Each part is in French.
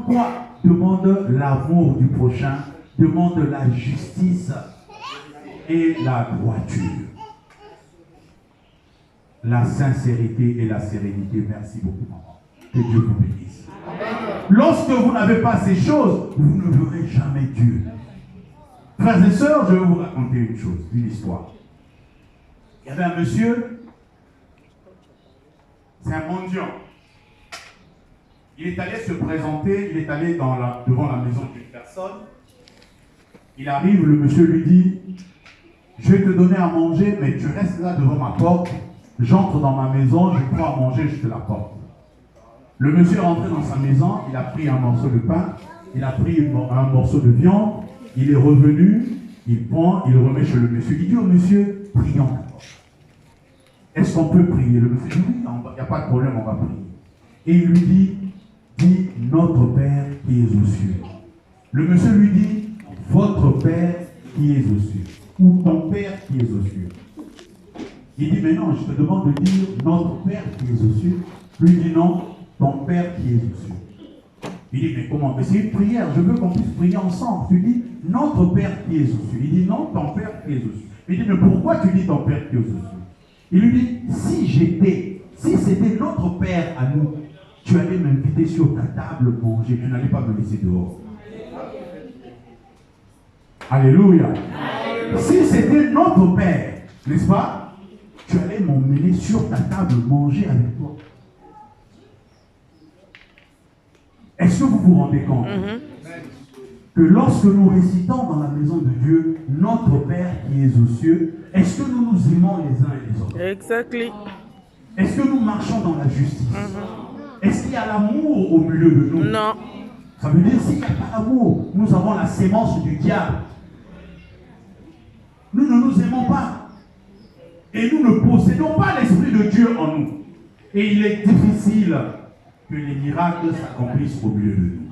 quoi? Demande l'amour du prochain, demande la justice et la droiture. La sincérité et la sérénité. Merci beaucoup, maman. Que Dieu vous bénisse. Lorsque vous n'avez pas ces choses, vous ne verrez jamais Dieu. Frères et sœurs, je vais vous raconter une chose, une histoire. Il y avait un monsieur, c'est un mendiant. Il est allé se présenter, il est allé devant la maison d'une personne. Il arrive, le monsieur lui dit, je vais te donner à manger, mais tu restes là devant ma porte. J'entre dans ma maison, je prends à manger, je te la porte. Le monsieur est rentré dans sa maison, il a pris un morceau de pain, il a pris un morceau de viande, il est revenu, il prend, il remet chez le monsieur. Il dit au monsieur, prions. Est-ce qu'on peut prier? Le monsieur dit, oui, il n'y a pas de problème, on va prier. Et il lui dit, dis notre Père qui es aux cieux. Le monsieur lui dit, votre Père qui est aux cieux. Ou ton Père qui est aux cieux. Il dit, mais non, je te demande de dire notre Père qui est aux cieux. Lui dit non, ton Père qui est aux cieux. Il dit, mais comment? Mais c'est une prière, je veux qu'on puisse prier ensemble. Tu dis notre Père qui est aux cieux. Il dit non, ton Père qui est aux cieux. Il dit, mais pourquoi tu dis ton Père qui est aux cieux? Il lui dit, si c'était notre Père à nous, tu allais m'inviter sur ta table manger, tu n'allais pas me laisser dehors. Alléluia. Si c'était notre Père, n'est-ce pas, tu allais m'emmener sur ta table manger avec toi. Est-ce que vous vous rendez compte que lorsque nous récitons dans la maison de Dieu, notre Père qui est aux cieux, est-ce que nous nous aimons les uns et les autres? Exactly. Est-ce que nous marchons dans la justice? Est-ce qu'il y a l'amour au milieu de nous? Non. Ça veut dire s'il n'y a pas d'amour, nous avons la sémence du diable. Nous ne nous aimons pas. Et nous ne possédons pas l'Esprit de Dieu en nous. Et il est difficile que les miracles s'accomplissent au milieu de nous.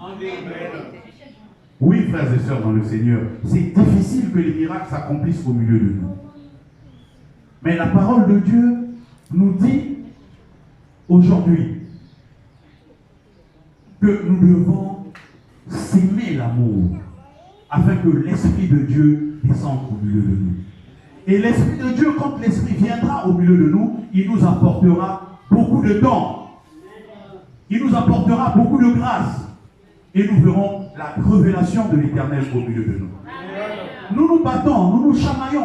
Oui, frères et sœurs dans le Seigneur, c'est difficile que les miracles s'accomplissent au milieu de nous. Mais la parole de Dieu nous dit aujourd'hui que nous devons s'aimer l'amour afin que l'Esprit de Dieu descende au milieu de nous. Et l'Esprit de Dieu, quand l'Esprit viendra au milieu de nous, il nous apportera beaucoup de dons. Il nous apportera beaucoup de grâce. Et nous verrons la révélation de l'Éternel au milieu de nous. Nous nous battons, nous nous chamaillons.